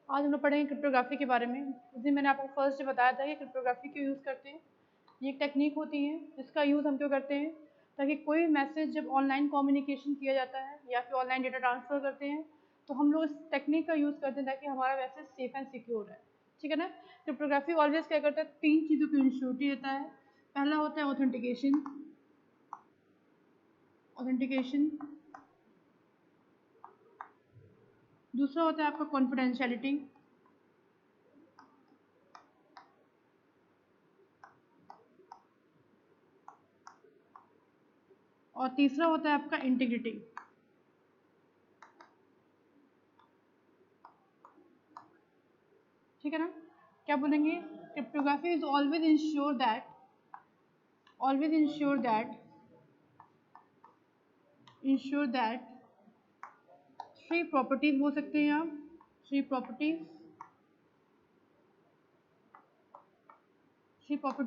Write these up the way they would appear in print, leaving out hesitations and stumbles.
आज हम लोग पढ़ेंगे क्रिप्टोग्राफी के बारे में। उस दिन मैंने आपको फर्स्ट बताया था कि क्रिप्टोग्राफी क्यों यूज़ करते हैं। ये एक टेक्निक होती है जिसका यूज़ हम क्यों करते हैं, ताकि कोई मैसेज जब ऑनलाइन कम्युनिकेशन किया जाता है या फिर ऑनलाइन डेटा ट्रांसफ़र करते हैं तो हम लोग इस टेक्निक का यूज़ करते हैं ताकि हमारा मैसेज सेफ एंड सिक्योर है। ठीक है ना। क्रिप्टोग्राफी ऑलवेज क्या करता है, 3 चीज़ों की इंश्योरिटी देता है। पहला होता है ऑथेंटिकेशन। दूसरा होता है आपका कॉन्फिडेंशियलिटी, और तीसरा होता है आपका इंटीग्रिटी। ठीक है ना। क्या बोलेंगे, cryptography is always ensure that 3 properties बोल सकते हैं आप, 3 प्रॉपर्टीज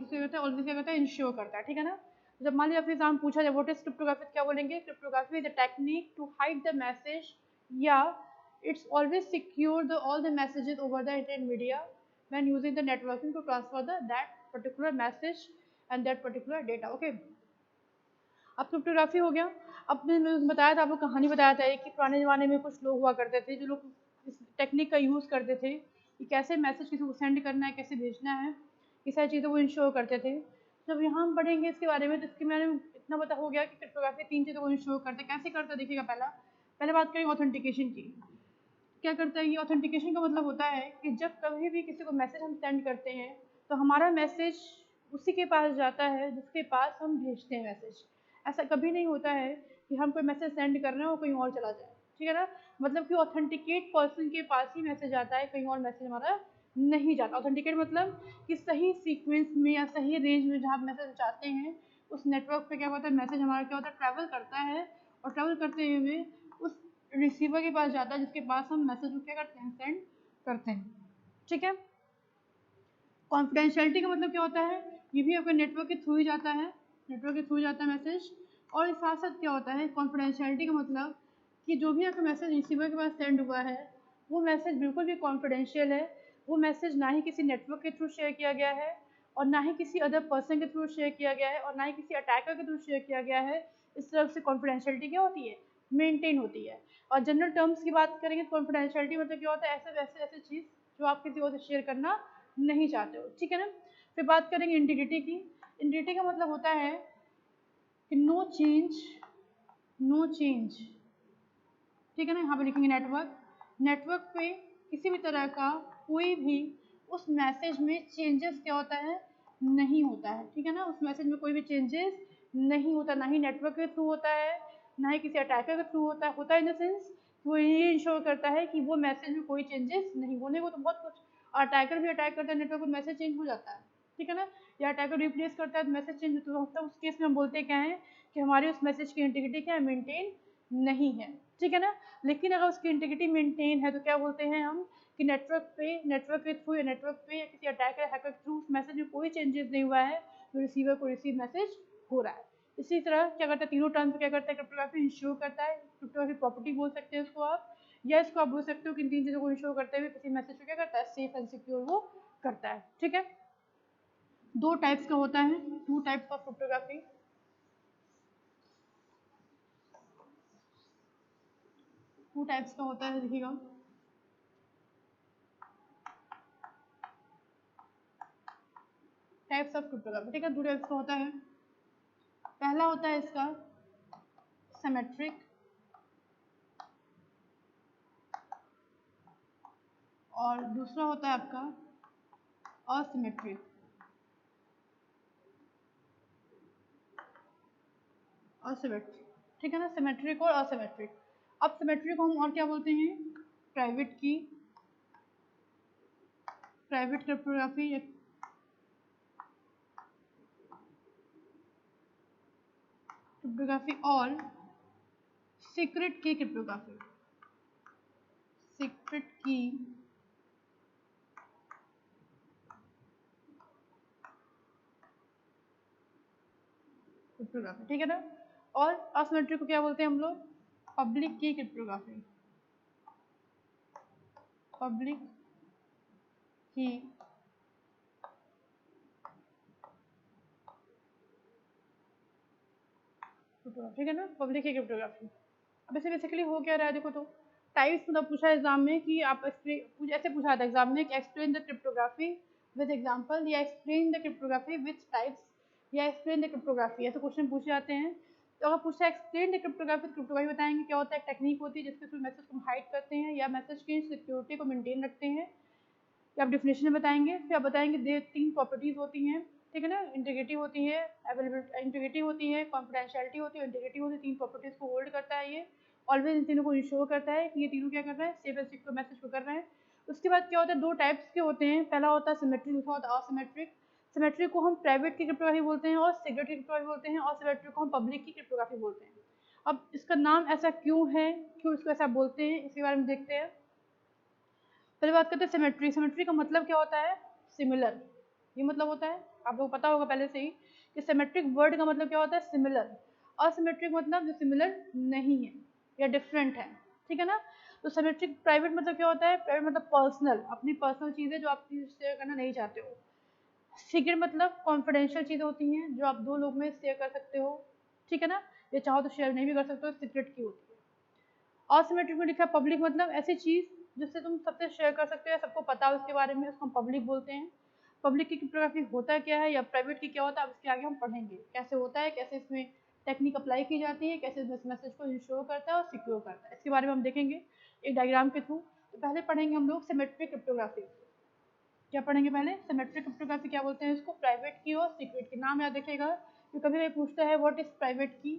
क्या करता है, ऑलवेज क्या करता है, इंश्योर करता है। ठीक है ना। जब मान लीजिए आपसे एग्जाम पूछा जाए व्हाट इज क्रिप्टोग्राफी, क्या बोलेंगे, cryptography is a technique to hide the message, या it's always secure the all the messages over the internet media when using the networking to transfer the that particular message and that particular data. Okay, अब cryptography हो गया। अब मैंने बताया था, आपको कहानी बताया था कि पुराने ज़माने में कुछ लोग हुआ करते थे जो लोग इस टेक्निक का यूज़ करते थे कि कैसे मैसेज किसी को सेंड करना है, कैसे भेजना है, ये सारी चीज़ें वो इंश्योर करते थे। जब यहाँ हम पढ़ेंगे इसके बारे में तो इसके मैंने इतना पता हो गया कि क्रिप्टोग्राफी 3 चीज़ों को इंश्योर करते हैं। कैसे करते हैं देखिएगा। पहले बात करेंगे ऑथेंटिकेशन की। क्या करता है ये ऑथेंटिकेशन का मतलब होता है कि जब कभी भी किसी को मैसेज हम सेंड करते हैं तो हमारा मैसेज उसी के पास जाता है जिसके पास हम भेजते हैं मैसेज। ऐसा कभी नहीं होता है कि हम कोई मैसेज सेंड कर रहे हैं और कहीं और चला जाए। ठीक है ना। मतलब कि ऑथेंटिकेट पर्सन के पास ही मैसेज आता है, कहीं और मैसेज हमारा नहीं जाता। ऑथेंटिकेट मतलब कि सही सीक्वेंस में या सही रेंज में जहाँ मैसेज चाहते हैं उस नेटवर्क पे क्या होता है, मैसेज हमारा क्या होता है, ट्रैवल करता है, और ट्रैवल करते हुए उस रिसीवर के पास जाता है जिसके पास हम मैसेज को क्या करते हैं, सेंड करते हैं। ठीक है। कॉन्फिडेंशियलिटी का मतलब क्या होता है, ये भी आपके नेटवर्क के थ्रू ही जाता है, मैसेज। और साथ साथ क्या होता है, कॉन्फिडेंशियलिटी का मतलब कि जो भी आपका मैसेज रिसीवर के पास सेंड हुआ है वो मैसेज बिल्कुल भी कॉन्फिडेंशियल है। वो मैसेज ना ही किसी नेटवर्क के थ्रू शेयर किया गया है, और ना ही किसी अदर पर्सन के थ्रू शेयर किया गया है, और ना ही किसी अटैकर के थ्रू शेयर किया गया है। इस तरह से कॉन्फिडेंशियलिटी क्या होती है, मेंटेन होती है। और जनरल टर्म्स की बात करेंगे तो कॉन्फिडेंशियलिटी मतलब क्या होता है, ऐसे चीज़ जो आप किसी और से शेयर करना नहीं चाहते हो। ठीक है ना। फिर बात करेंगे इंटीग्रिटी की। इंटीग्रिटी का मतलब होता है कि नो चेंज। ठीक है ना। यहाँ पे लिखेंगे नेटवर्क पे किसी भी तरह का कोई भी उस मैसेज में चेंजेस क्या होता है, नहीं होता है। ठीक है ना। उस मैसेज में कोई भी चेंजेस नहीं होता, ना ही नेटवर्क के थ्रू होता है, ना ही किसी अटैकर के थ्रू होता है इन द सेंस वो ये इंश्योर करता है कि वो मैसेज में कोई चेंजेस नहीं होने को तो बहुत कुछ। अटैकर भी अटैक करता है नेटवर्क में, मैसेज चेंज हो जाता है। ठीक है ना। या अटैकर रिप्लेस करता है तो मैसेज चेंज होता है। उस केस में हम बोलते क्या है कि हमारी उस मैसेज की इंटीग्रिटी क्या है, मेंटेन नहीं है। ठीक है ना। लेकिन अगर उसकी इंटीग्रिटी मेंटेन है तो क्या बोलते हैं हम कि नेटवर्क के थ्रू या किसी अटैकर हैकर के थ्रू उस मैसेज में कोई चेंजेस नहीं हुआ है, तो रिसीवर को रिसीव मैसेज हो रहा है। इसी तरह क्या करता है, तीनों टर्म्स क्या करता है, क्रिप्टोग्राफी इंश्योर करता है। क्रिप्टोग्राफी प्रॉपर्टी बोल सकते हैं उसको आप, या इसको आप बोल सकते हो कि इन 3 चीज़ों को इंश्योर करते हुए किसी मैसेज को क्या करता है, सेफ एंड सिक्योर वो करता है। ठीक है। 2 टाइप्स का होता है, 2 टाइप्स ऑफ क्रिप्टोग्राफी। 2 टाइप्स का होता है, देखिएगा। Types of cryptography. ठीक है। 2 टाइप्स का होता है। पहला होता है इसका सिमेट्रिक, और दूसरा होता है आपका असिमेट्रिक। ठीक है ना। सिमेट्रिक और असिमेट्रिक। अब सिमेट्रिक को हम और क्या बोलते हैं, प्राइवेट क्रिप्टोग्राफी, या क्रिप्टोग्राफी, और सीक्रेट की क्रिप्टोग्राफी। ठीक है ना। और असिमेट्रिक को क्या बोलते हैं हम लोग, पब्लिक की क्रिप्टोग्राफी। की, ठीक है ना, पब्लिक की क्रिप्टोग्राफी। अब इसे बेसिकली हो क्या रहा है देखो, तो टाइप्स मतलब पूछा एग्जाम में कि आप ऐसे पूछा था एग्जाम में कि explain the cryptography with example, या explain the cryptography with types, या एक्सप्लेन द क्रिप्टोग्राफी, ऐसे क्वेश्चन पूछे जाते हैं। तो अगर पूछा एक्सप्लेन द क्रिप्टोग्राफी, क्रिप्टोग्राफी बताएंगे क्या होता है, एक टेक्निक होती है जिसके थ्रू मैसेज को हाइड करते हैं या मैसेज की सिक्योरिटी को मेंटेन रखते हैं, या आप डेफिनेशन में बताएंगे। फिर आप बताएंगे दे 3 प्रॉपर्टीज होती हैं, ठीक है ना, इंटीग्रिटी होती है, अवेलेबिलिटी, इंटीग्रिटी होती है, कॉन्फिडेंशियलिटी होती है, इंटीग्रिटी होती है, 3 प्रॉपर्टीज को होल्ड करता है ये, ऑलवेज इन तीनों को इंश्योर करता है कि ये तीनों क्या कर रहे हैं, सेफ एंड सिक्योर मैसेज को कर रहे हैं। उसके बाद क्या होता है, 2 टाइप्स के होते हैं, पहला होता है सिमेट्रिक, दूसरा होता है असिमेट्रिक। सिमेट्रिक को हम प्राइवेट की क्रिप्टोग्राफी बोलते हैं और सीक्रेट की क्रिप्टोग्राफी बोलते हैं, और सिमेट्रिक को हम पब्लिक की क्रिप्टोग्राफी बोलते हैं। अब इसका नाम ऐसा क्यों है, क्यों इसको ऐसा बोलते हैं, इसके बारे में देखते हैं। पहले बात करते हैं सिमेट्री। सिमेट्री का मतलब क्या होता है, सिमिलर, ये मतलब होता है, आप लोगों को पता होगा पहले से ही कि सिमेट्रिक वर्ड का मतलब क्या होता है, सिमिलर। असिमेट्रिक मतलब जो सिमिलर नहीं है या डिफरेंट है, ठीक है ना। तो सिमेट्रिक प्राइवेट मतलब क्या होता है, प्राइवेट मतलब पर्सनल, अपनी पर्सनल चीज़ें जो आप शेयर करना नहीं चाहते हो। सीक्रेट मतलब कॉन्फिडेंशियल चीज़ें होती हैं जो आप 2 लोग में शेयर कर सकते हो, ठीक है ना, ये चाहो तो शेयर नहीं भी कर सकते हो, सीक्रेट की होती है। असिमेट्रिक में लिखा है पब्लिक, मतलब ऐसी चीज़ जिससे तुम सबसे शेयर कर सकते हो या सबको पता है उसके बारे में, उसको हम पब्लिक बोलते हैं। पब्लिक की क्रिप्टोग्राफी होता क्या है या प्राइवेट की क्या होता है, अब इसके आगे हम पढ़ेंगे कैसे होता है, कैसे इसमें टेक्निक अप्लाई की जाती है, कैसे इस मैसेज को इंश्योर करता है और सिक्योर करता है, इसके बारे में हम देखेंगे एक डायग्राम के थ्रू। तो पहले पढ़ेंगे हम लोग सिमेट्रिक क्रिप्टोग्राफी। क्या पढ़ेंगे पहले, सिमेट्रिक क्रिप्टोग्राफी क्या बोलते हैं इसको, प्राइवेट की और सीक्रेट की। नाम याद रखिएगा कि कभी कभी पूछता है व्हाट इज प्राइवेट की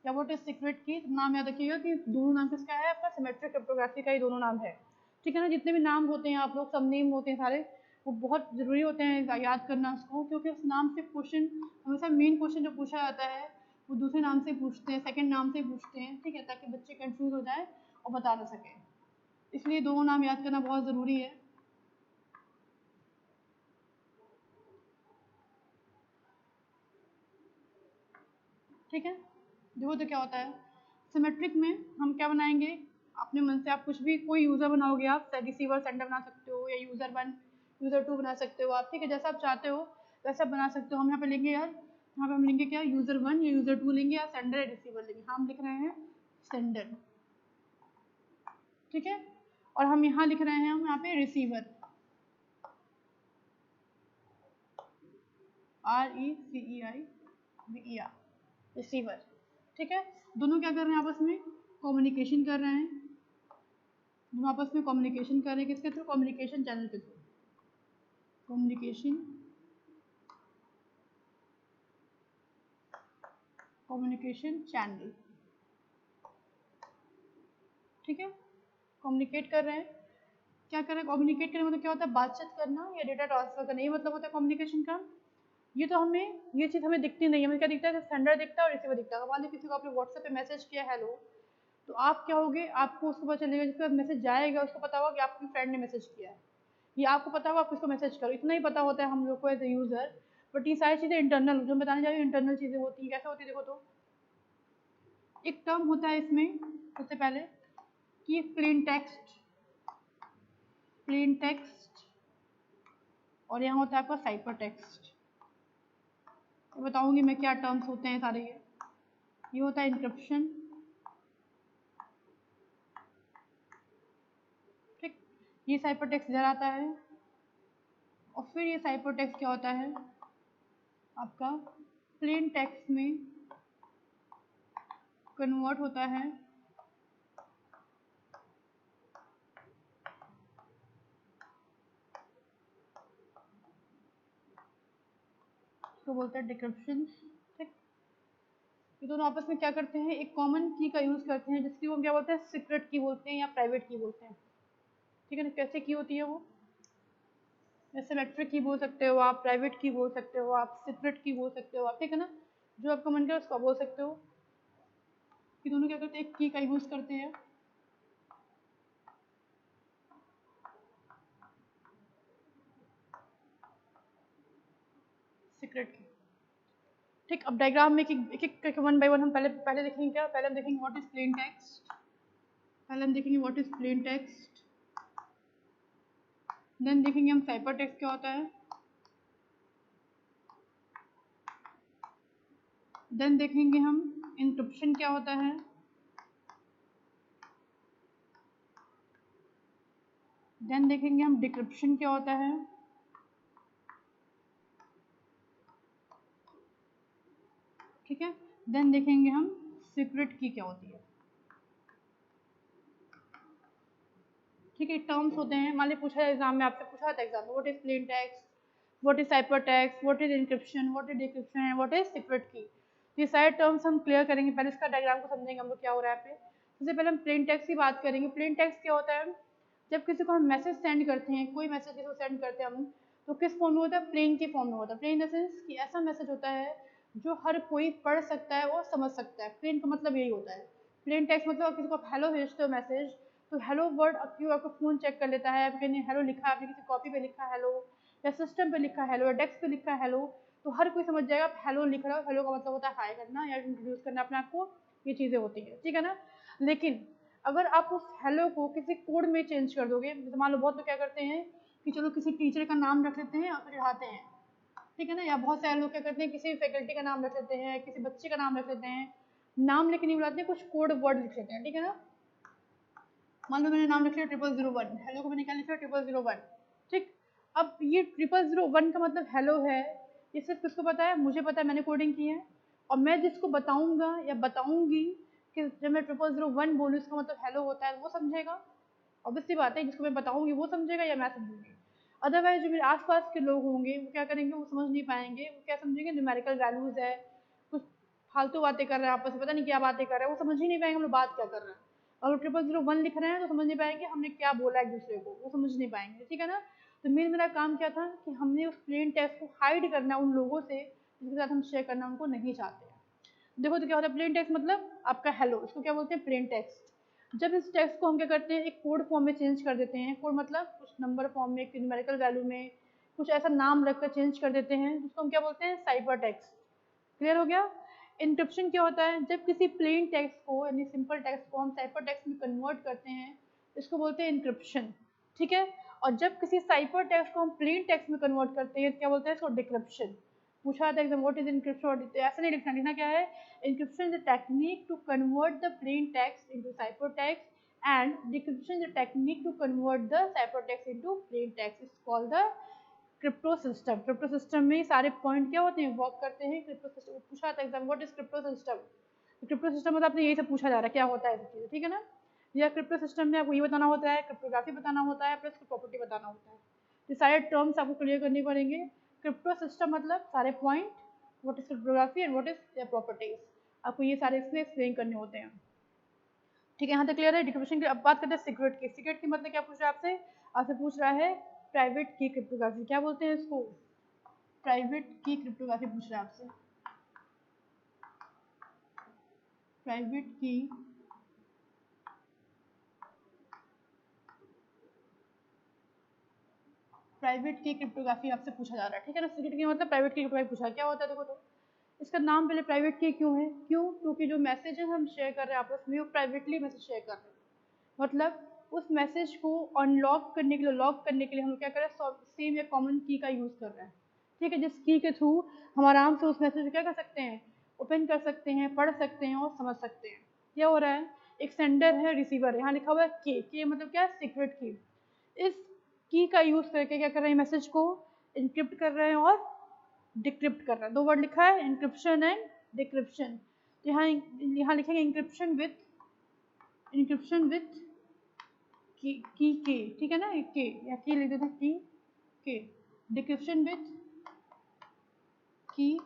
या व्हाट इज सीक्रेट की, तो नाम याद रखिएगा कि दोनों नाम किसका है, आपका सिमेट्रिक क्रिप्टोग्राफी का ही दोनों नाम है, ठीक है ना। जितने भी नाम होते हैं आप लोग, सब नेम होते हैं सारे, वो बहुत ज़रूरी होते हैं याद करना उसको, क्योंकि उस नाम से क्वेश्चन हमेशा मेन क्वेश्चन जो पूछा जाता है वो दूसरे नाम से पूछते हैं, सेकंड नाम से पूछते हैं, ठीक है, ताकि बच्चे कंफ्यूज हो जाए और बता ना सके, इसलिए दोनों नाम याद करना बहुत ज़रूरी है। ठीक है, देखो तो क्या होता है सिमेट्रिक में, हम क्या बनाएंगे अपने मन से, आप कुछ भी कोई यूज़र बनाओगे, आप रिसीवर सेंडर बना सकते हो, या यूज़र 1 यूज़र 2 बना सकते हो आप, ठीक है, जैसा आप चाहते हो वैसा बना सकते हो। हम यहाँ पे लेंगे यार, यहाँ पे हम लेंगे क्या, यूज़र 1 या यूज़र 2 लेंगे, या सेंडर या रिसीवर लेंगे, हम लिख रहे हैं सेंडर, ठीक है, और हम यहाँ लिख रहे हैं, हम यहाँ पे रिसीवर, RECEIVER, रिसीवर, ठीक है। दोनों क्या कर रहे हैं आपस में, कम्युनिकेशन कर रहे हैं, दोनों आपस में कम्युनिकेशन कर रहे हैं, किसके थ्रू, कम्युनिकेशन चैनल के थ्रू, कम्युनिकेशन चैनल, ठीक है, कम्युनिकेट कर रहे हैं। क्या कर रहे हैं, कम्युनिकेट करने मतलब क्या होता है, बातचीत करना या डेटा ट्रांसफर करना, ये मतलब होता है कम्युनिकेशन का। ये तो हमें, ये चीज़ हमें दिखती नहीं है, हमें क्या दिखता है, सेंडर दिखता है और रिसीवर दिखता है। मान लीजिए किसी को आपने व्हाट्सएप पे मैसेज किया हेलो, तो आप क्या होगे, आपको उसको पता चलेगा, जिसका मैसेज जाएगा उसको पता होगा कि आपके फ्रेंड ने मैसेज किया है, ये आपको पता होगा आप किसको मैसेज करो, इतना ही पता होता है हम लोग को एज ए यूज़र। बट ये सारी चीज़ें इंटरनल, जो बताने जा रही हूँ इंटरनल चीज़ें होती हैं, कैसे होती है देखो, तो एक टर्म होता है इसमें सबसे पहले कि प्लेन टेक्स्ट, और यहाँ होता है आपका साइपर टेक्स्ट। तो बताऊंगी मैं क्या टर्म्स होते हैं सारे, ये होता है इंक्रिप्शन, ठीक, ये साइपर टेक्स्ट इधर आता है, और फिर ये साइपर टेक्स्ट क्या होता है आपका प्लेन टेक्स्ट में कन्वर्ट होता है तो बोलते हैं डिक्रिप्शन, ठीक। ये दोनों आपस में क्या करते हैं, एक कॉमन की का यूज़ करते हैं, जिसकी वो क्या बोलते हैं, सीक्रेट की बोलते हैं या प्राइवेट की बोलते हैं, ठीक है ना। कैसे की होती है वो, सिमेट्रिक की बोल सकते हो आप, प्राइवेट की बोल सकते हो आप, सीक्रेट की बोल सकते हो आप, ठीक है ना, जो आपका मन करे उसका बोल सकते हो। कि दोनों क्या करते हैं, एक की का यूज़ करते हैं, सीक्रेट की, ठीक। अब डायग्राम में एक एक वन बाय वन हम पहले देखेंगे क्या, पहले हम देखेंगे व्हाट इज प्लेन टेक्स्ट, पहले हम देखेंगे what is plain text, then देखेंगे हम साइपर टेक्स्ट क्या होता है, देन देखेंगे हम इंक्रिप्शन क्या होता है, देन देखेंगे हम डिक्रिप्शन क्या होता है, ठीक है, देन देखेंगे हम सीक्रेट की क्या होती है। ठीक है, टर्म्स होते हैं, मान लीजिए पूछा है एग्जाम में, आपसे पूछा था एग्जाम में, what is plain text, what is cipher text, what is encryption, what is decryption and what is secret key. ये सारे टर्म्स हम क्लियर करेंगे, पहले इसका डायग्राम को समझेंगे हम लोग क्या हो रहा है पे। सबसे पहले हम प्लेन टेक्स्ट की बात करेंगे। प्लेन टेक्स्ट क्या होता है, जब किसी को हम मैसेज सेंड करते हैं, कोई मैसेज किसी को सेंड करते हैं हम, तो किस फॉर्म में होता है, प्लेन के फॉर्म में होता है। प्लेन इन द सेंस कि ऐसा मैसेज होता है जो हर कोई पढ़ सकता है और समझ सकता है। प्लेन का मतलब यही होता है। प्लेन टेक्स्ट मतलब किसी को हेलो भेजते हो मैसेज, तो हेलो वर्ड क्यों आपका फ़ोन चेक कर लेता है, आपने हेलो लिखा, आपने किसी कॉपी पे लिखा हेलो, या सिस्टम पे लिखा हेलो, या डेस्क पे लिखा हेलो, तो हर कोई समझ जाएगा आप हेलो लिख रहे हो। हेलो का मतलब होता है हाय करना या इंट्रोड्यूस करना अपने आप को, ये चीज़ें होती हैं, ठीक है ना। लेकिन अगर आप उस हेलो को किसी कोड में चेंज कर दोगे, जैसे मान लो बहुत लोग क्या करते हैं कि चलो किसी टीचर का नाम रख लेते हैं और फिर चढ़ाते हैं, ठीक है ना, या बहुत सारे लोग क्या करते हैं किसी फैकल्टी का नाम रख लेते हैं, किसी बच्चे का नाम रख लेते हैं, नाम लेके नहीं बुलाते, कुछ कोड वर्ड लिख लेते हैं, ठीक है ना। मान लो मैंने नाम लिख लिया 0001, हेलो को मैंने क्या लिखा 0001, ठीक। अब ये 0001 का मतलब हेलो है, ये सिर्फ किसको पता है, मुझे पता है, मैंने कोडिंग की है। और मैं जिसको बताऊंगा या बताऊंगी कि जब मैं 0001 बोलूँ इसका मतलब हेलो होता है, वो समझेगा। ऑब्वियसली बात है, जिसको मैं बताऊंगी वो समझेगा या मैं समझूंगी। अदरवाइज जो मेरे आसपास के लोग होंगे वो क्या करेंगे, वो समझ नहीं पाएंगे, वो क्या समझेंगे न्यूमेरिकल वैल्यूज है, कुछ फालतू बातें कर रहे हैं आपस में, पता नहीं क्या बातें कर रहे हैं, वो समझ ही नहीं पाएंगे हम लोग बात क्या कर रहे हैं। अगर 0001 लिख रहे हैं तो समझ नहीं पाएंगे हमने क्या बोला एक दूसरे को, वो समझ नहीं पाएंगे, ठीक है ना। तो मेरा काम क्या था कि हमने उस प्लेन टेक्स्ट को हाइड करना उन लोगों से जिसके साथ हम शेयर करना उनको नहीं चाहते हैं। देखो तो क्या होता है, प्लेन टेक्स्ट मतलब आपका हेलो, इसको क्या बोलते हैं, प्लेन टेक्स्ट। जब इस टेक्स्ट को हम क्या करते हैं एक कोड फॉर्म में चेंज कर देते हैं, कोड मतलब कुछ नंबर फॉर्म में, न्यूमेरिकल वैल्यू में, कुछ ऐसा नाम रखकर चेंज कर देते हैं, जिसको हम क्या बोलते हैं, साइबर टेक्स्ट। क्लियर हो गया। इंक्रिप्शन क्या होता है, जब किसी प्लेन टेक्स्ट को यानी सिंपल टेक्स्ट को हम साइपर टेक्स्ट में कन्वर्ट करते हैं, इसको बोलते हैं इंक्रिप्शन, ठीक है। और जब किसी साइपर टेक्स्ट को हम प्लेन टेक्स्ट में कन्वर्ट करते हैं, क्या बोलते हैं इसको, डिक्रिप्शन। पूछा था एग्जाम व्हाट इज इंक्रिप्शन, ऐसा नहीं लिखना, लिखना क्या है, encryption is the technique to convert the plain text into cipher text, and decryption is the technique to convert the cipher text into plain text, is called the crypto system. Crypto system में सारे point क्या होते हैं, work करते हैं। Crypto system पूछा था exam what is crypto system, crypto system मतलब आपने यही सब पूछा जा रहा है क्या होता है, चीज़, ठीक है ना। या क्रिप्टो सिस्टम में आपको ये बताना होता है, क्रिप्टोग्राफी बताना होता है, प्लस प्रॉपर्टी बताना होता है। ये सारे टर्म्स आपको क्लियर करने पड़ेंगे। क्रिप्टो सिस्टम मतलब सारे point, what is cryptography and what is their properties, आपको ये सारे इसमें एक्सप्लेन करने होते हैं, ठीक है। यहाँ तक क्लियर है। डिक्रिप्शन की अब बात करते हैं सीक्रेट की। सीक्रेट की मतलब क्या पूछ रहा है आपसे, आपसे पूछ रहा है प्राइवेट की क्रिप्टोग्राफी, क्या बोलते हैं इसको, प्राइवेट की क्रिप्टोग्राफी पूछ रहा है आपसे। प्राइवेट की प्राइवेट की क्रिप्टोग्राफी आपसे पूछा जा रहा है, ठीक है ना। सीक्रेट की मतलब प्राइवेट की क्रिप्टोग्राफी पूछा, क्या होता है देखो तो। इसका नाम पहले प्राइवेट की क्यों है, क्यों, क्योंकि जो मैसेजेस हम शेयर कर रहे हैं आपस में वो प्राइवेटली मैसेज शेयर कर रहे हैं। मतलब उस मैसेज को अनलॉक करने के लिए, लॉक करने के लिए हम लोग क्या कर रहे हैं, सेम या कॉमन की का यूज़ कर रहे हैं, ठीक है। जिस की के थ्रू हम आराम से उस मैसेज को क्या कर सकते हैं, ओपन कर सकते हैं, पढ़ सकते हैं और समझ सकते हैं। क्या हो रहा है, एक सेंडर है, रिसीवर है, यहाँ लिखा हुआ है के मतलब क्या है, सीक्रेट की। इस की का यूज़ करके क्या कर रहे हैं, मैसेज को इनक्रिप्ट कर रहे हैं और डिक्रिप्ट कर रहे हैं। दो वर्ड लिखा है, इंक्रिप्शन एंड डिक्रिप्शन। यहाँ लिखेंगे इंक्रिप्शन विथ की के, ठीक है ना, के या की लिख देते हैं, के डिक्रिप्शन विथ की,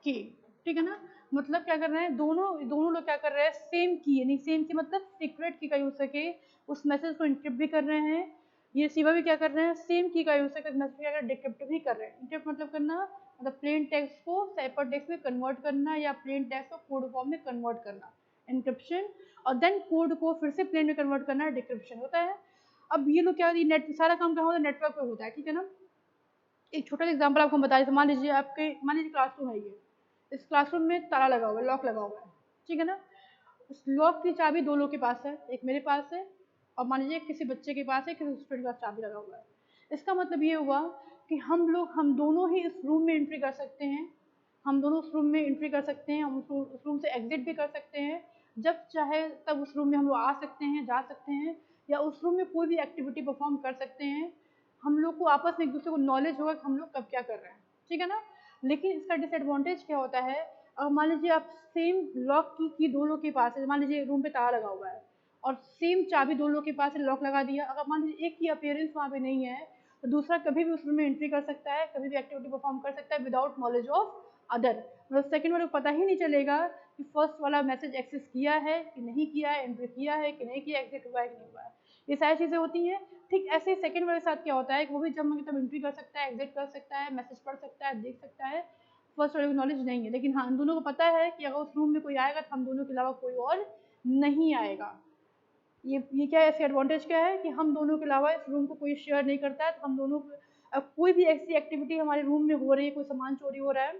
ठीक है ना। मतलब क्या कर रहे हैं, दोनों दोनों लोग क्या कर रहे हैं, सेम की यानी सेम की मतलब सीक्रेट की का यूज करके उस मैसेज को इंक्रिप्ट भी कर रहे हैं। ये रिसीवर भी क्या कर रहे हैं, सेम की का यूज करके मैसेज क्या कर डिक्रिप्ट भी कर रहे हैं। इंक्रिप्ट मतलब करना, मतलब प्लेन टेक्स्ट को साइपर टेक्स्ट में कन्वर्ट करना या प्लेन टेक्स्ट को कोड फॉर्म में कन्वर्ट करना, इंक्रिप्शन। और देन कोड को फिर से प्लेन में कन्वर्ट करना, डिक्रिप्शन होता है। अब ये लोग क्या, नेट सारा काम कहाँ होता है, नेटवर्क पे होता है, ठीक है ना। एक छोटा सा एग्जाम्पल आपको बता दें, मान लीजिए क्लासरूम है ये, इस क्लासरूम में ताला लगा हुआ है, लॉक लगा हुआ है, ठीक है ना। उस लॉक की चाबी दो लोग के पास है, एक मेरे पास है और मान लीजिए किसी बच्चे के पास है, किसी स्टूडेंट के पास चाबी लगा हुआ है। इसका मतलब ये हुआ कि हम दोनों ही इस रूम में एंट्री कर सकते हैं, हम दोनों उस रूम में एंट्री कर सकते हैं, हम उस रूम से एग्जिट भी कर सकते हैं, जब चाहे तब उस रूम में हम लोग आ सकते हैं, जा सकते हैं, या उस रूम में कोई भी एक्टिविटी परफॉर्म कर सकते हैं। हम लोग को आपस में एक दूसरे को नॉलेज होगा कि हम लोग कब क्या कर रहे हैं, ठीक है ना। लेकिन इसका डिसएडवांटेज क्या होता है, अगर मान लीजिए आप सेम लॉक की दो लोग के पास है, मान लीजिए रूम पे ताला लगा हुआ है और सेम चाबी दो लोग के पास है, लॉक लगा दिया, अगर मान लीजिए एक की अपीयरेंस वहाँ पे नहीं है तो दूसरा कभी भी उस रूम में एंट्री कर सकता है, कभी भी एक्टिविटी परफॉर्म कर सकता है विदाउट नॉलेज ऑफ अदर। मतलब सेकंड वाले को पता ही नहीं चलेगा कि फर्स्ट वाला मैसेज एक्सेस किया है कि नहीं किया है, एंट्री किया है कि नहीं किया, एग्जिट हुआ है कि नहीं हुआ है, ये सारी चीज़ें होती हैं। ठीक ऐसे ही सेकंड वाले के साथ क्या होता है कि वो भी जब मन तब एंट्री कर सकता है, एग्जिट कर सकता है, मैसेज पढ़ सकता है, देख सकता है। फर्स्ट वाले को नॉलेज नहीं है, लेकिन हाँ, हम दोनों को पता है कि अगर उस रूम में कोई आएगा तो हम दोनों के अलावा कोई और नहीं आएगा। ये क्या है, इसका एडवांटेज क्या है कि हम दोनों के अलावा इस रूम को कोई शेयर नहीं करता है। तो हम दोनों कोई भी ऐसी एक्टिविटी हमारे रूम में हो रही है, कोई सामान चोरी हो रहा है,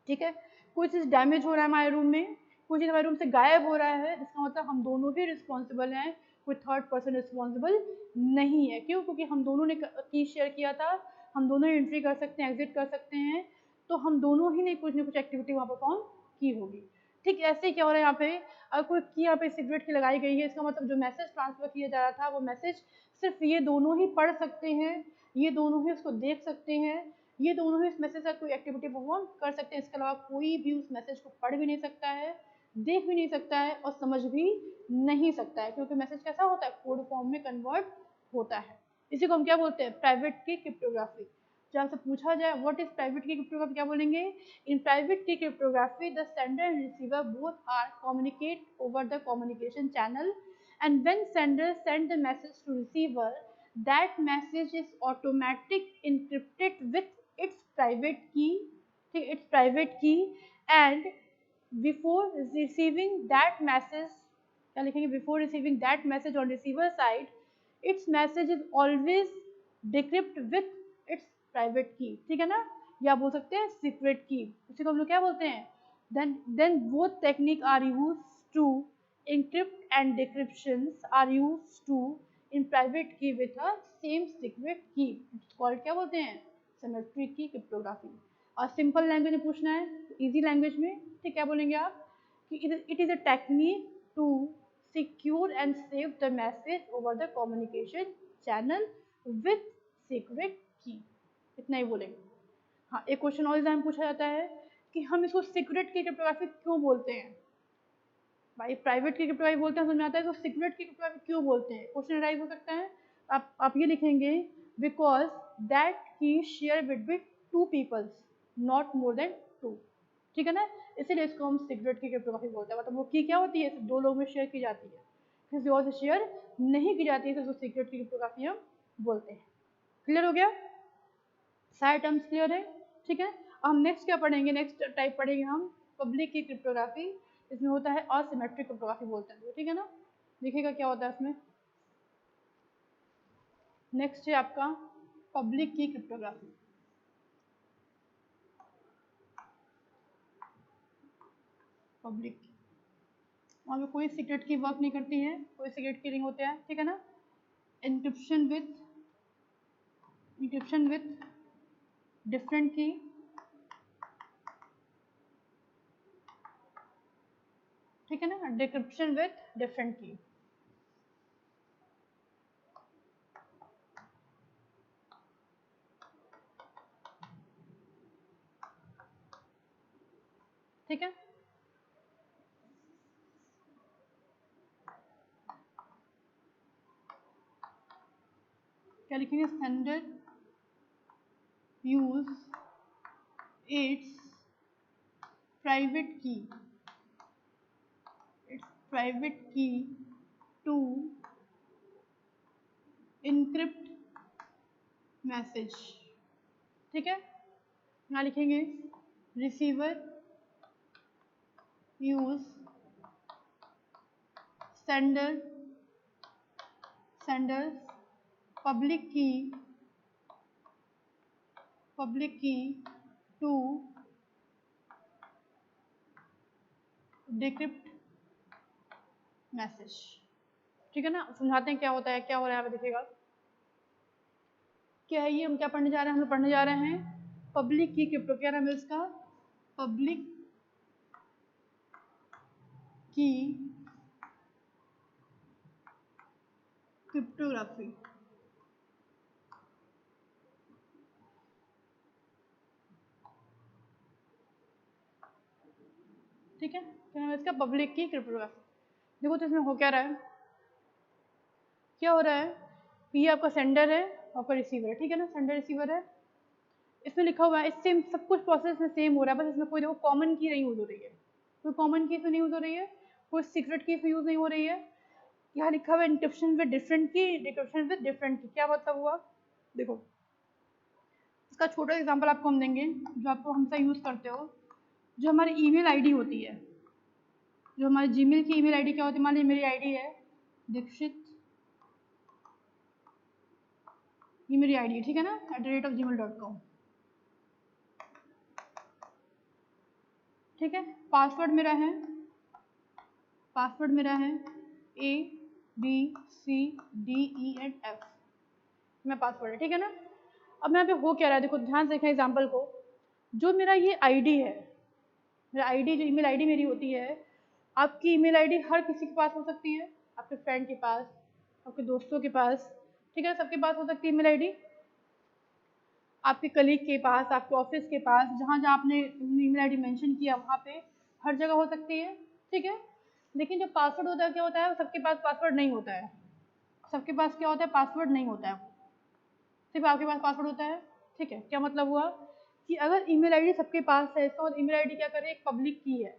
ठीक है, कोई चीज़ डैमेज हो रहा है हमारे रूम में, कोई चीज़ हमारे रूम से गायब हो रहा है, इसका मतलब हम दोनों ही रिस्पॉन्सिबल हैं, कोई थर्ड पर्सन रिस्पॉन्सिबल नहीं है। क्यों? क्योंकि हम दोनों ने की शेयर किया था, हम दोनों ही एंट्री कर सकते हैं, एग्जिट कर सकते हैं, तो हम दोनों ही ने कुछ ना कुछ एक्टिविटी वहाँ परफॉर्म की होगी। ठीक ऐसे ही क्या हो रहा है यहाँ पे, अगर कोई की यहाँ पे सिगरेट की लगाई गई है, इसका मतलब जो मैसेज ट्रांसफर किया जा रहा था वो मैसेज सिर्फ ये दोनों ही पढ़ सकते हैं, ये दोनों ही उसको देख सकते हैं, ये दोनों ही इस मैसेज का कोई एक्टिविटी परफॉर्म कर सकते हैं। इसके अलावा कोई भी उस मैसेज को पढ़ भी नहीं सकता है, देख भी नहीं सकता है और समझ भी नहीं सकता है, क्योंकि मैसेज कैसा होता है, कोड फॉर्म में कन्वर्ट होता है। इसी को हम क्या बोलते हैं, प्राइवेट की क्रिप्टोग्राफी। जब आपसे पूछा जाए what is private key cryptography, क्या बोलेंगे, in private key cryptography the sender and receiver both are communicate over the communication channel, and when sender send the message to receiver, that message is automatic encrypted with its private key, and before receiving that message, क्या लिखेंगे, before receiving that message on receiver side, its message is always decrypt with its private key, ठीक है ना, या बोल सकते हैं secret key, उसी को हम लोग क्या बोलते हैं, then both technique are used to encrypt and decryptions are used to in private key with a same secret key, it's called क्या बोलते हैं, सिमेट्रिक की क्रिप्टोग्राफी। और सिंपल लैंग्वेज में पूछना है, इजी लैंग्वेज में, ठीक, क्या बोलेंगे आप कि it is a technique to secure and save the message over the communication channel with secret key, इतना ही बोलेंगे। हाँ, एक क्वेश्चन और एग्जाम पूछा जाता है कि हम इसको सीक्रेट की क्रिप्टोग्राफी क्यों बोलते हैं, भाई प्राइवेट की क्रिप्टोग्राफी बोलते हैं समझ में आता है, तो सीक्रेट की क्रिप्टोग्राफी क्यों बोलते हैं, क्वेश्चन राइज हो सकता है। आप ये लिखेंगे, because that key share between two peoples not more than two, ठीक है ना, इसीलिए इसको हम सीक्रेट की क्रिप्टोग्राफी बोलते हैं। मतलब वो की क्या होती है, दो लोग में शेयर की जाती है, किसी और से शेयर नहीं की जाती है, तो सीक्रेट की क्रिप्टोग्राफी हम बोलते हैं। क्लियर हो गया, सारे टर्म्स क्लियर है, ठीक है। अब हम नेक्स्ट क्या पढ़ेंगे, नेक्स्ट टाइप पढ़ेंगे हम पब्लिक की क्रिप्टोग्राफी, इसमें होता है असिमेट्रिक क्रिप्टोग्राफी बोलते हैं, ठीक है ना, देखिएगा क्या होता है इसमें। नेक्स्ट है आपका पब्लिक की क्रिप्टोग्राफी। पब्लिक वहाँ पे कोई सीक्रेट की वर्क नहीं करती है, कोई सीक्रेट की नहीं होते हैं, ठीक है ना, इंक्रिप्शन विथ डिफरेंट की, ठीक है ना, डिक्रिप्शन विथ डिफरेंट की, ठीक है। क्या लिखेंगे, स्टैंडर्ड यूज इट्स प्राइवेट की टू इनक्रिप्ट मैसेज, ठीक है। यहाँ लिखेंगे receiver use sender public key to decrypt message, ठीक है ना। समझाते हैं क्या होता है, क्या हो रहा है, यहाँ पे देखिएगा क्या है ये। हम क्या पढ़ने जा रहे हैं, हम लोग पढ़ने जा रहे हैं पब्लिक की क्रिप्टो। क्या नाम है इसका, पब्लिक की क्रिप्टोग्राफी। ठीक है, क्या नाम है इसका, पब्लिक की क्रिप्टोग्राफी। देखो तो इसमें हो क्या रहा है, क्या हो रहा है कि ये आपका सेंडर है, आपका रिसीवर है, ठीक है ना, सेंडर रिसीवर है। इसमें लिखा हुआ है सेम, सब कुछ प्रोसेस में सेम हो रहा है, बस इसमें कोई देखो कॉमन की नहीं यूज हो रही है, कोई कॉमन की इसमें नहीं यूज हो रही है, कोई सीक्रेट की इसमें यूज नहीं हो रही है। यहाँ लिखा हुआ है इंक्रिप्शन विद डिफरेंट की, डिक्रिप्शन विद डिफरेंट की। क्या मतलब हुआ, देखो इसका छोटा एग्जांपल आपको हम देंगे जो आपको हमेशा यूज करते हो। जो हमारी ईमेल आईडी होती है, जो हमारी जीमेल की ईमेल आईडी क्या होती है, मान लीजिए मेरी आईडी है दीक्षित, ये मेरी आईडी है, ठीक है ना, @gmail.com। ठीक है, पासवर्ड मेरा है, पासवर्ड मेरा है ABCDEFF, मैं पासवर्ड है, ठीक है ना। अब यहाँ पे हो क्या रहा है, देखो ध्यान से देखें एग्जाम्पल को। जो मेरा ये आईडी है, मेरा आईडी जो ईमेल आईडी मेरी होती है, आपकी ईमेल आईडी हर किसी के पास हो सकती है, आपके फ्रेंड के पास, आपके दोस्तों के पास, ठीक है, सबके पास हो सकती है ईमेल आईडी। आपके कलीग के पास, आपके ऑफिस के पास, जहाँ जहाँ आपने ईमेल आईडी मेंशन किया वहाँ पे हर जगह हो सकती है, ठीक है। लेकिन जो पासवर्ड होता है क्या होता है, सबके पास पासवर्ड नहीं होता है, सबके पास क्या होता है, पासवर्ड नहीं होता है, सिर्फ आपके पास पासवर्ड होता है, ठीक है। क्या मतलब हुआ कि अगर ईमेल आईडी सबके पास है, इसका मतलब ईमेल आईडी क्या करे, एक पब्लिक की है,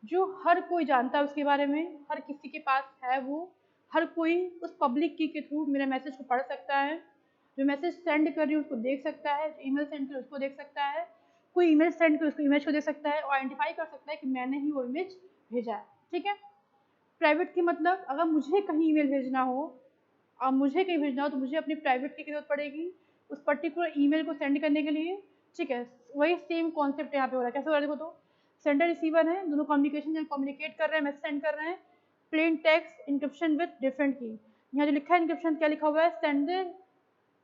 जो हर कोई जानता है उसके बारे में, हर किसी के पास है वो, हर कोई उस पब्लिक की के थ्रू मेरे मैसेज को पढ़ सकता है, जो मैसेज सेंड कर रही हूँ उसको देख सकता है, जो ईमेल सेंड कर उसको देख सकता है, कोई ईमेल सेंड कर उसको इमेज को देख सकता है और आइडेंटिफाई कर सकता है कि मैंने ही वो इमेज भेजा है, ठीक है। प्राइवेट की मतलब अगर मुझे कहीं ईमेल भेजना हो, और मुझे कहीं भेजना हो तो मुझे अपनी प्राइवेट की जरूरत पड़ेगी उस पर्टिकुलर ईमेल को सेंड करने के लिए, ठीक है। वही सेम कॉन्सेप्ट यहाँ पे हो रहा है, कैसे हो रहा है देखो तो। सेंडर रिसीवर है, दोनों कम्युनिकेशन कम्युनिकेट कर रहे हैं, मैसेज सेंड कर रहे हैं, plain text encryption with different key. यहाँ जो लिखा है इंक्रिप्शन, क्या लिखा हुआ है, सेंडर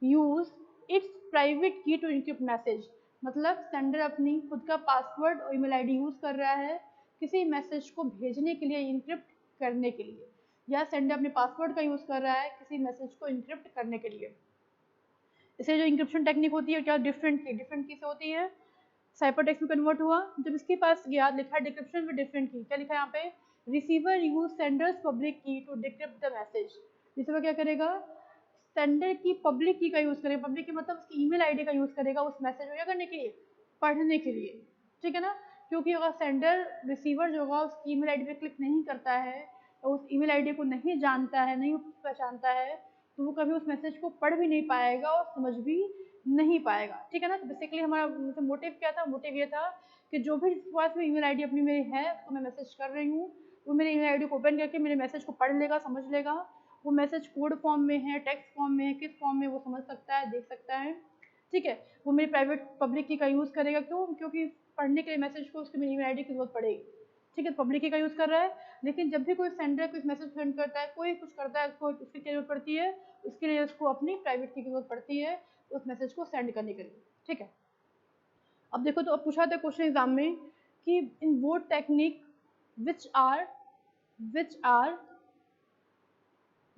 यूज इट्स प्राइवेट की टू इंक्रिप्ट मैसेज, मतलब सेंडर अपनी खुद का पासवर्ड और ईमेल आईडी यूज कर रहा है किसी मैसेज को भेजने के लिए, इंक्रिप्ट करने के लिए, या सेंडर अपने पासवर्ड का यूज कर रहा है किसी मैसेज को इंक्रिप्ट करने के लिए। इसलिए जो इंक्रिप्शन टेक्निक होती है क्या, डिफरेंट की से होती है, साइपर टेक्स्ट में कन्वर्ट हुआ। जब इसके पास गया लिखा है डिक्रिप्शन विद डिफरेंट की, क्या लिखा है यहाँ पे, receiver use sender's public key to decrypt the message. Receiver क्या करेगा, सेंडर की पब्लिक की का यूज करेगा, पब्लिक की मतलब उसकी ईमेल आईडी का यूज करेगा उस मैसेज को क्या करने के लिए, पढ़ने के लिए, ठीक है ना। क्योंकि अगर सेंडर रिसीवर जो होगा उसकी ईमेल आईडी पे क्लिक नहीं करता है, और उस ईमेल आईडी को नहीं जानता है, नहीं पहचानता है, तो वो कभी उस मैसेज को पढ़ भी नहीं पाएगा और समझ भी नहीं पाएगा, ठीक है ना। तो बेसिकली हमारा मोटिव क्या था, मोटिव ये था कि जो भी पास में ईमेल आईडी अपनी मेरी है उसको मैं मैसेज कर रही हूँ, वो मेरी ईमेल आईडी को ओपन करके मेरे मैसेज को पढ़ लेगा, समझ लेगा, वो मैसेज कोड फॉर्म में है, टेक्स्ट फॉर्म में है, किस फॉर्म में वो समझ सकता है, देख सकता है, ठीक है। वो मेरी प्राइवेट पब्लिक की का यूज़ करेगा, क्यों, क्योंकि पढ़ने के लिए मैसेज को उसकी मेरी ईमेल आईडी की जरूरत पड़ेगी, ठीक है, पब्लिक की का यूज़ कर रहा है। लेकिन जब भी कोई सेंडर कुछ मैसेज सेंड करता है, कोई कुछ करता है, उसको उसकी जरूरत पड़ती है, उसके लिए उसको अपनी प्राइवेट की जरूरत पड़ती है उस मैसेज को सेंड करने के लिए, ठीक है। अब देखो तो अब पूछा था क्वेश्चन एग्जाम में कि इन वो technique which are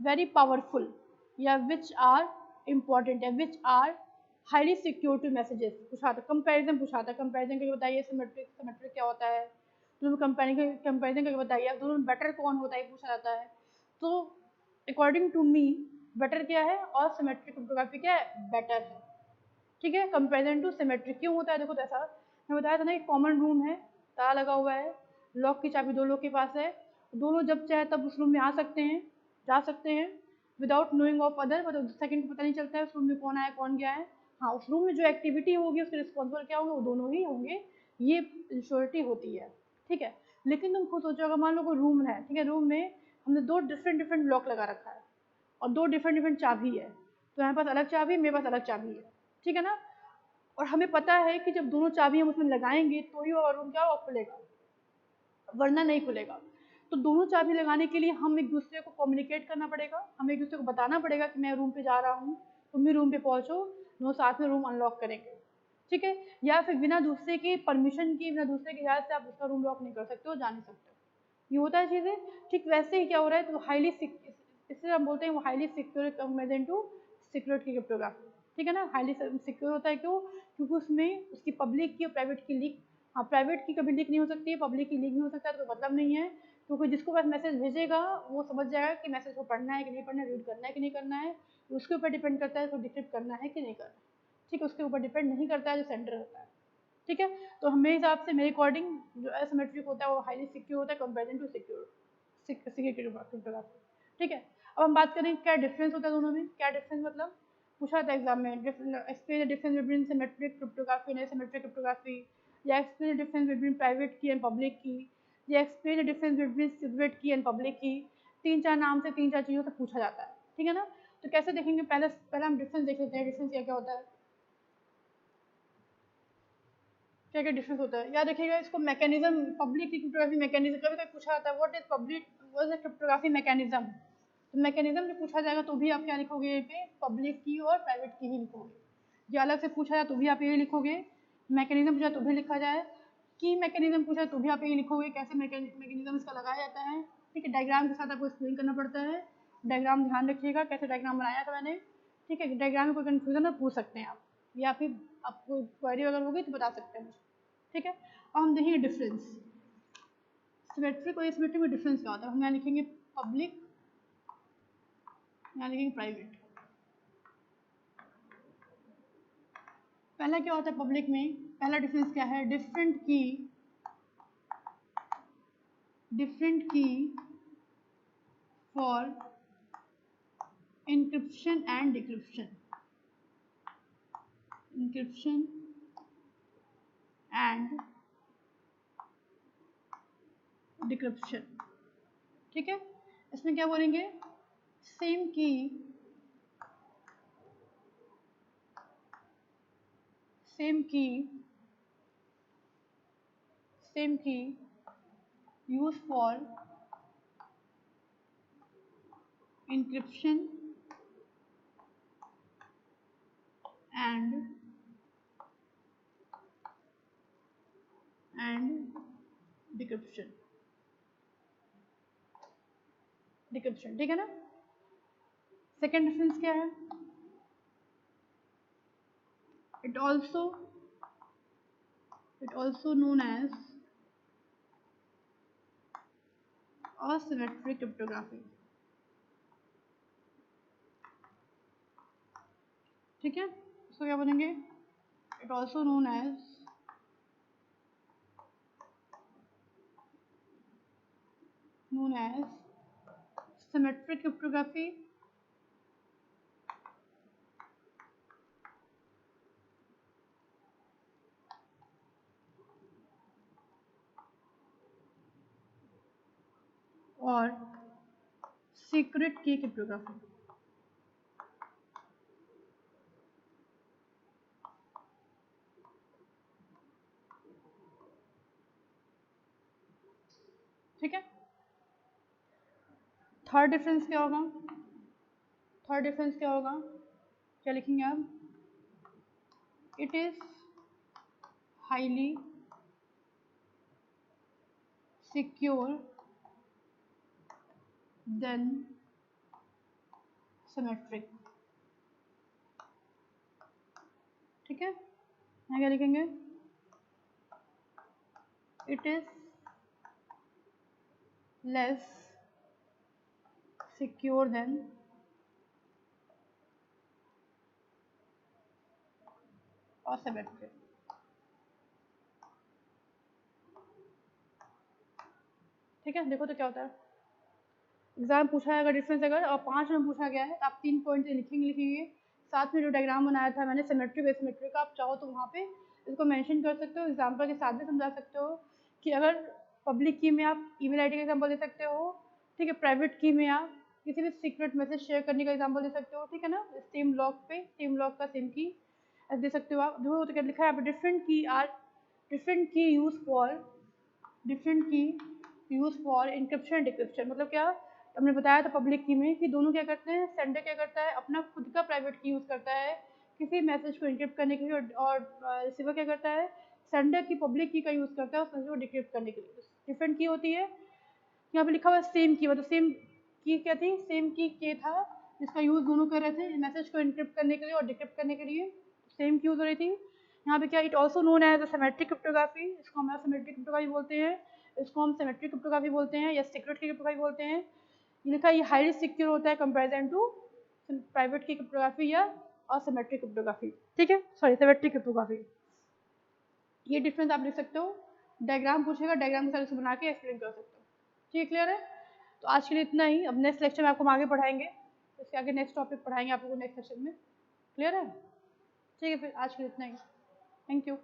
very powerful, या विच आर इम्पॉर्टेंट, या which are highly secure to messages, पूछा था, कंपैरिजन पूछा था, कंपैरिजन करके बताइए सिमेट्रिक क्या होता है, दोनों कंपैरिजन करके बताइए, अब दोनों में बेटर कौन होता है पूछा जाता है। तो अकॉर्डिंग टू मी बेटर क्या है और सिमेट्रिक क्रिप्टोग्राफी क्या है, बेटर है, ठीक है, कंपैरिजन टू सिमेट्रिक। क्यों होता है, देखो तो ऐसा मैं बताया था ना, एक कॉमन रूम है, ताला लगा हुआ है, लॉक की चाबी दो लोग के पास है, दोनों जब चाहे तब उस रूम में आ सकते हैं, जा सकते हैं, विदाउट नोइंग ऑफ अदर, मतलब सेकंड को पता नहीं चलता है उस रूम में कौन आया कौन गया है। हाँ, उस रूम में जो एक्टिविटी होगी उसके रिस्पॉन्सिबल क्या होंगे, वो दोनों ही होंगे, ये इंश्योरिटी होती है, ठीक है। लेकिन तुम खुद सोचो, अगर मान लो कोई रूम है, ठीक है, रूम में हमने दो डिफरेंट लॉक लगा रखा है और दो डिफरेंट चाबी है, तो यहाँ पास अलग चाबी है, मेरे पास अलग चाबी है, ठीक है ना। और हमें पता है कि जब दोनों चाबी हम उसमें लगाएंगे तो ही वो रूम क्या वो खुलेगा, वरना नहीं खुलेगा। तो दोनों चाबी लगाने के लिए हम एक दूसरे को कम्युनिकेट करना पड़ेगा, हमें एक दूसरे को बताना पड़ेगा कि मैं रूम पे जा रहा हूँ, तुम भी रूम पे पहुँचो, दोनों साथ में रूम अनलॉक करेंगे, ठीक है। या फिर बिना दूसरे की परमिशन की, बिना दूसरे की इजाज़त से आप उसका रूम लॉक नहीं कर सकते हो, जा नहीं सकते हो, ये होता है चीज़ें। ठीक वैसे ही क्या हो रहा है, तो हाईली, इससे हम बोलते हैं वो highly secure comparison to security key cryptography, ठीक है ना। हाईली सिक्योर होता है क्यों, क्योंकि उसमें उसकी पब्लिक की और प्राइवेट की लीक, हाँ प्राइवेट की कभी लीक नहीं हो सकती है, पब्लिक की लीक नहीं हो सकता है, तो मतलब नहीं है, क्योंकि जिसको बस मैसेज भेजेगा वो समझ जाएगा कि मैसेज को पढ़ना है कि नहीं पढ़ना है, रीड करना है कि नहीं करना है, उसके ऊपर डिपेंड करता है, उसको डिक्रिप्ट करना है कि नहीं करना है, ठीक है, उसके ऊपर डिपेंड नहीं करता है जो सेंडर होता है, ठीक है। तो मेरे हिसाब से, मेरे अकॉर्डिंग, जो एसिमेट्रिक होता है वो हाईली सिक्योर होता है कंपेरिजन टू सिक्योर, ठीक है। अब हम बात करें क्या डिफरेंस होता है दोनों में, क्या डिफरेंस मतलब पूछा था एग्जाम में, explain the difference between symmetric cryptography and asymmetric cryptography, या explain the difference between private key and public key, या explain the difference between secret key and public key, 3-4 नाम से 3-4 चीज़ों से पूछा जाता है, ठीक है ना। तो कैसे देखेंगे, पहले हम डिफरेंस देख लेते हैं, डिफरेंस क्या क्या होता है, क्या क्या डिफरेंस होता है। या देखिएगा इसको मैकेनिज्म, पब्लिक की क्रिप्टोग्राफी मैकेनिज्म, कभी कभी पूछा जाता है what is public, what is cryptography mechanism, तो मैकेनिज्म भी पूछा जाएगा तो भी आप क्या लिखोगे, यहाँ पे पब्लिक की और प्राइवेट की ही लिखोगे। या अलग से पूछा जाए तो भी आप यही लिखोगे, मैकेनिज्म पूछा तो भी लिखा जाए, की मैकेनिज्म पूछा तो भी आप यही लिखोगे, कैसे मैकेनिज्म इसका लगाया जाता है, ठीक है। डायग्राम के साथ आपको एक्सप्लेन करना पड़ता है, डायग्राम ध्यान रखिएगा कैसे डायग्राम बनाया था मैंने, ठीक है। डायग्राम में कोई कन्फ्यूजन है पूछ सकते हैं आप, या फिर आपको क्वेरी अगर होगी तो बता सकते हैं मुझे, ठीक है। अब हम देखेंगे डिफरेंस, सिमेट्रिक और एसिमेट्रिक में डिफरेंस क्या होता है। हम यहाँ लिखेंगे पब्लिक, यहाँ लिखेंगे प्राइवेट। पहला क्या होता है पब्लिक में, पहला डिफरेंस क्या है, डिफरेंट की for encryption and decryption, encryption and decryption, ठीक है। इसमें क्या बोलेंगे, सेम की, सेम की, सेम की use for encryption and decryption, decryption, ठीक है ना। सेकेंड डिफरेंस क्या है, it also known as asymmetric cryptography, ठीक है। इसको क्या बोलेंगे, it also known as symmetric cryptography और सीक्रेट की क्रिप्टोग्राफी, ठीक है। थर्ड डिफरेंस क्या होगा, क्या लिखेंगे आप, it is highly secure than symmetric, ठीक है। यहाँ क्या लिखेंगे, it is less secure than asymmetric, ठीक है। देखो तो क्या होता है, एग्जाम पूछा है अगर डिफरेंस, अगर और 5 में पूछा गया है तो आप 3 पॉइंट से लिखेंगे, साथ में जो डायग्राम बनाया था मैंने सिमेट्रिक एसिमेट्रिक का, आप चाहो तो वहाँ पे इसको मेंशन कर सकते हो, एग्जाम्पल के साथ भी समझा सकते हो कि अगर पब्लिक की में आप ईमेल आईडी का एग्जाम्पल दे सकते हो, ठीक है। प्राइवेट की में आप किसी भी सीक्रेट मैसेज शेयर करने का एग्जाम्पल दे सकते हो, ठीक है ना। सेम लॉक पे, सेम लॉक का सेम की दे सकते हो आप। देखो तो क्या लिखा है, different key use for use for encryption and decryption. मतलब क्या, हमने बताया था पब्लिक की में कि दोनों क्या करते हैं, सेंडर क्या करता है अपना खुद का प्राइवेट की यूज़ करता है किसी मैसेज को इंक्रिप्ट करने के लिए, और रिसीवर क्या करता है सेंडर की पब्लिक की का यूज़ करता है उस मैसेज को डिक्रिप्ट करने के लिए। डिफरेंट की होती है, यहाँ पे लिखा हुआ सेम की, मतलब सेम की क्या थी, सेम की के था जिसका यूज़ दोनों कर रहे थे मैसेज को इंक्रिप्ट करने के लिए और डिक्रिप्ट करने के लिए, सेम की यूज़ हो रही थी। यहाँ पे क्या, it also known as symmetric cryptography, इसको हम सिमेट्रिक क्रिप्टोग्राफी बोलते हैं, इसको हम सिमेट्रिक क्रिप्टोग्राफी बोलते हैं या सीक्रेट की क्रिप्टोग्राफी बोलते हैं। ये लिखा, ये हाईली सिक्योर होता है comparison to private key cryptography या असिमेट्रिक क्रिप्टोग्राफी। ठीक है, सॉरी सिमेट्रिक क्रिप्टोग्राफी। ये डिफरेंस आप लिख सकते हो, डायग्राम पूछेगा डायग्राम के साथ इसको बना के एक्सप्लेन कर सकते हो। ठीक, क्लियर है? तो आज के लिए इतना ही, अब नेक्स्ट लेक्चर में आपको हम आगे पढ़ाएंगे, इसके आगे नेक्स्ट टॉपिक पढ़ाएंगे आप लोगों को नेक्स्ट सेशन में। क्लियर है? ठीक है, फिर आज के लिए इतना ही। Thank you.